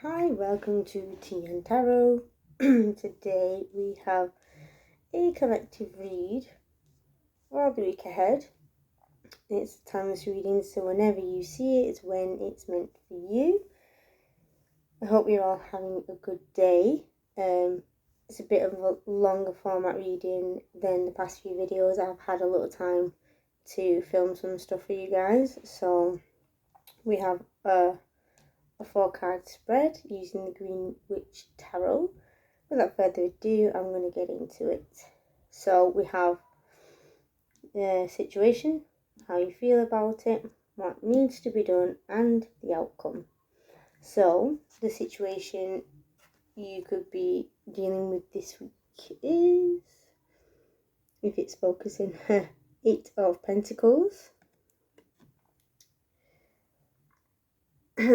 Hi, welcome to Tea and Tarot. Today we have a collective read for the week ahead. It's a timeless reading, so whenever you see it, it's when it's meant for you. I hope you're all having a good day. It's a bit of a longer format reading than the past few videos. I've had a little time to film some stuff for you guys, so we have a 4-card spread using the Green Witch Tarot. Without further ado, I'm going to get into it. So we have the situation, how you feel about it, what needs to be done, and the outcome. So the situation you could be dealing with this week is, if it's focusing, 8 of Pentacles.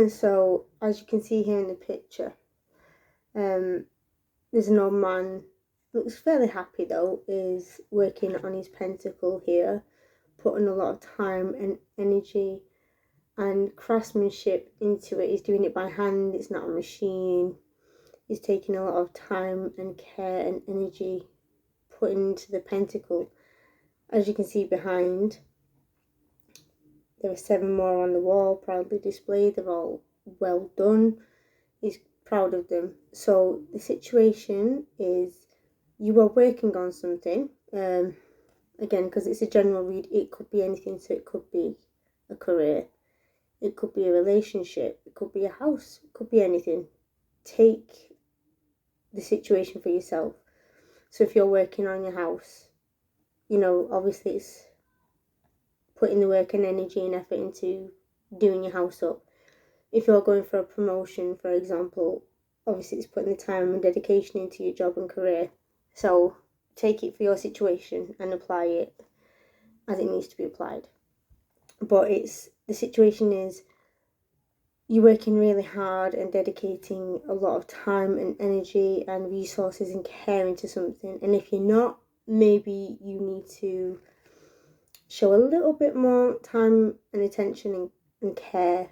So as you can see here in the picture, there's an old man, looks fairly happy though, is working on his pentacle here, putting a lot of time and energy and craftsmanship into it. He's doing it by hand, it's not a machine. He's taking a lot of time and care and energy put into the pentacle. As you can see behind, there are 7 more on the wall, proudly displayed. They're all well done. He's proud of them. So the situation is, you are working on something. Again, because it's a general read, it could be anything. So it could be a career, it could be a relationship, it could be a house, it could be anything. Take the situation for yourself. So if you're working on your house, you know, obviously it's putting the work and energy and effort into doing your house up. If you're going for a promotion, for example, obviously it's putting the time and dedication into your job and career. So take it for your situation and apply it as it needs to be applied. But the situation is, you're working really hard and dedicating a lot of time and energy and resources and care into something. And if you're not, maybe you need to show a little bit more time and attention and care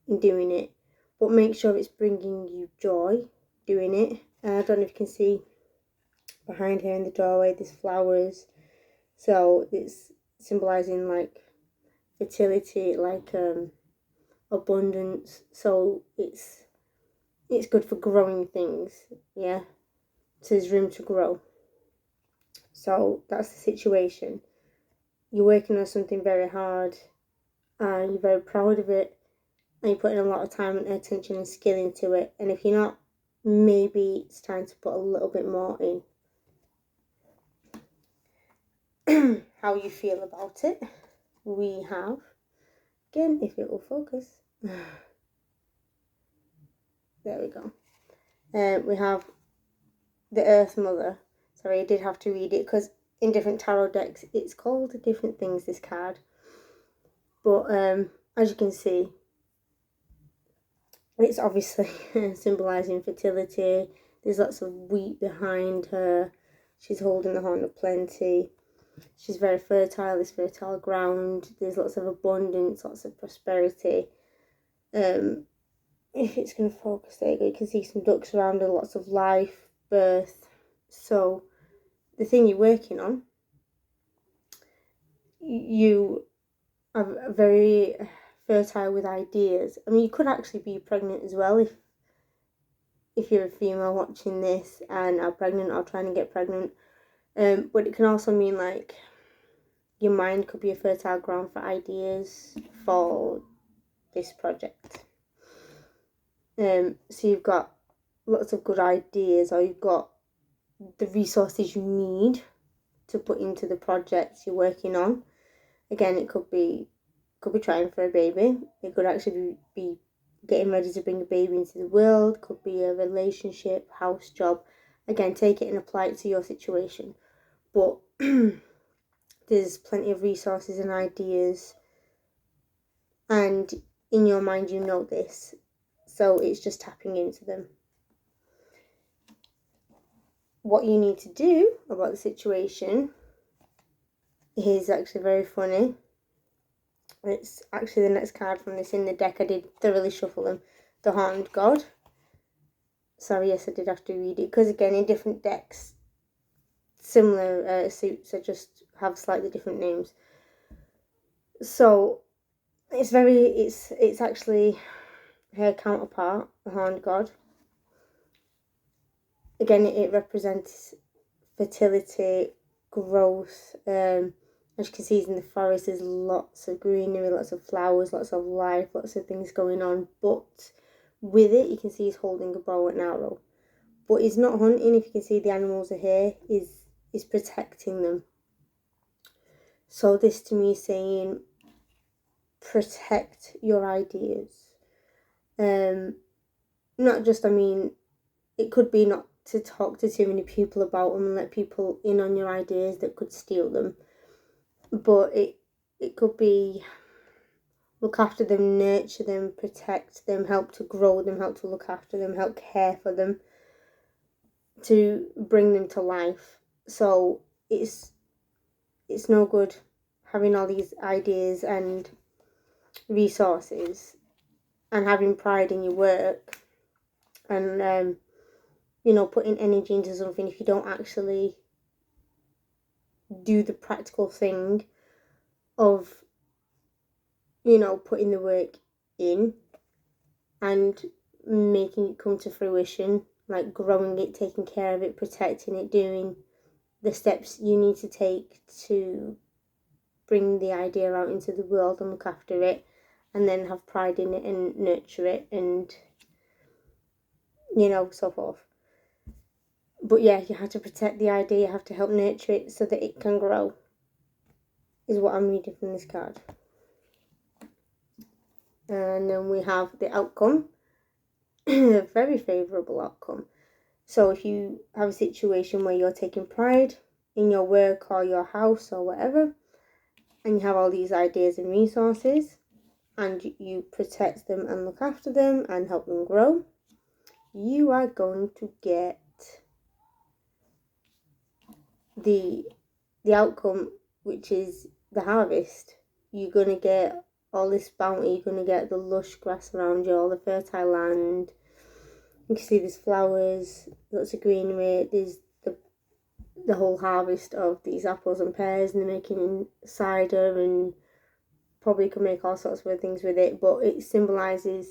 in doing it, but make sure it's bringing you joy doing it. I don't know if you can see behind here in the doorway, there's flowers, so it's symbolizing like fertility, like abundance. So it's good for growing things, yeah. So there's room to grow. So that's the situation. You're working on something very hard and you're very proud of it, and you're putting a lot of time and attention and skill into it. And if you're not, maybe it's time to put a little bit more in. How you feel about it, we have, again, if it will focus, there we go. We have the Earth Mother. Sorry, I did have to read it because in different tarot decks it's called different things, this card. But as you can see, it's obviously symbolising fertility. There's lots of wheat behind her. She's holding the horn of plenty. She's very fertile, this fertile ground. There's lots of abundance, lots of prosperity. If it's going to focus, there you can see some ducks around her, lots of life, birth. So the thing you're working on, you are very fertile with ideas. I mean, you could actually be pregnant as well if you're a female watching this and are pregnant or trying to get pregnant. But it can also mean like your mind could be a fertile ground for ideas for this project. So you've got lots of good ideas, or you've got the resources you need to put into the projects you're working on. Again, it could be trying for a baby. It could actually be getting ready to bring a baby into the world. Could be a relationship, house, job. Again, take it and apply it to your situation. But there's plenty of resources and ideas, and in your mind you know this, so it's just tapping into them. What you need to do about the situation is actually very funny. It's actually the next card from this in the deck. I did thoroughly shuffle them. The Horned God. Sorry, yes, I did have to read it, because again, in different decks, similar suits just have slightly different names. So it's actually her counterpart, the Horned God. Again, it represents fertility, growth. As you can see, in the forest, there's lots of greenery, lots of flowers, lots of life, lots of things going on. But with it, you can see he's holding a bow and arrow. But he's not hunting. If you can see, the animals are here. He's protecting them. So this to me is saying, protect your ideas. Not just, I mean, it could be not to talk to too many people about them and let people in on your ideas that could steal them. But it could be look after them, nurture them, protect them, help to grow them, help to look after them, help care for them, to bring them to life. So it's no good having all these ideas and resources and having pride in your work and putting energy into something if you don't actually do the practical thing of putting the work in and making it come to fruition, like growing it, taking care of it, protecting it, doing the steps you need to take to bring the idea out into the world and look after it, and then have pride in it and nurture it and so forth. But yeah, you have to protect the idea, you have to help nurture it so that it can grow, is what I'm reading from this card. And then we have the outcome, a very favourable outcome. So if you have a situation where you're taking pride in your work or your house or whatever, and you have all these ideas and resources, and you protect them and look after them and help them grow, you are going to get the outcome, which is the harvest. You're going to get all this bounty, you're going to get the lush grass around you, all the fertile land. You can see there's flowers, lots of greenery, there's the whole harvest of these apples and pears, and they're making cider and probably can make all sorts of other things with it, but it symbolises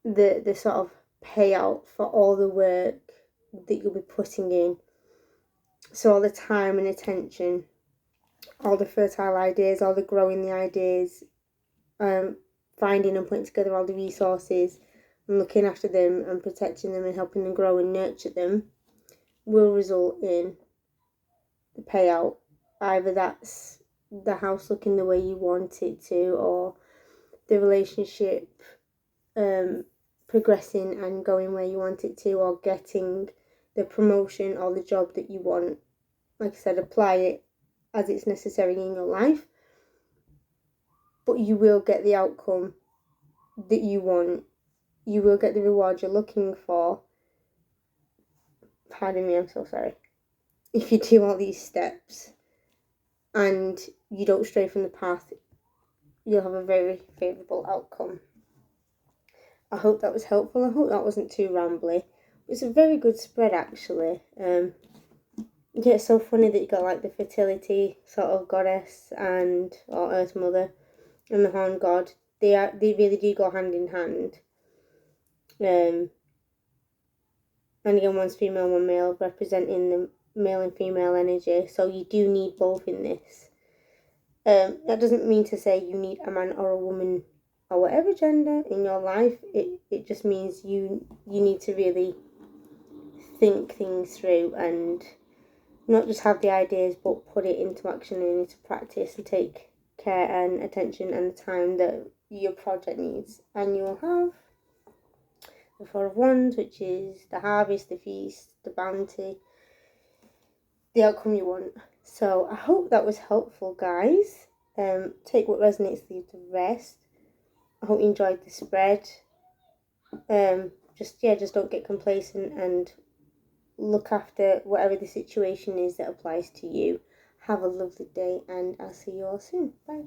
the sort of payout for all the work that you'll be putting in. So all the time and attention, all the fertile ideas, all the growing the ideas, finding and putting together all the resources and looking after them and protecting them and helping them grow and nurture them will result in the payout. Either that's the house looking the way you want it to, or the relationship progressing and going where you want it to, or getting the promotion or the job that you want. Like I said, apply it as it's necessary in your life, but you will get the outcome that you want. You will get the reward you're looking for. Pardon me, I'm so sorry. If you do all these steps and you don't stray from the path, you'll have a very favourable outcome. I hope that was helpful. I hope that wasn't too rambly. It's a very good spread, actually. Yeah, it's so funny that you got like the fertility sort of goddess or Earth Mother and the Horned God. They really do go hand in hand. And again, one's female, one male, representing the male and female energy. So you do need both in this. That doesn't mean to say you need a man or a woman or whatever gender in your life. It just means you need to really think things through and not just have the ideas, but put it into action and into practice and take care and attention and the time that your project needs. And you'll have the Four of Wands, which is the harvest, the feast, the bounty, the outcome you want. So I hope that was helpful, guys. Take what resonates, leave the rest. I hope you enjoyed the spread. Just don't get complacent and look after whatever the situation is that applies to you. Have a lovely day, and I'll see you all soon. Bye.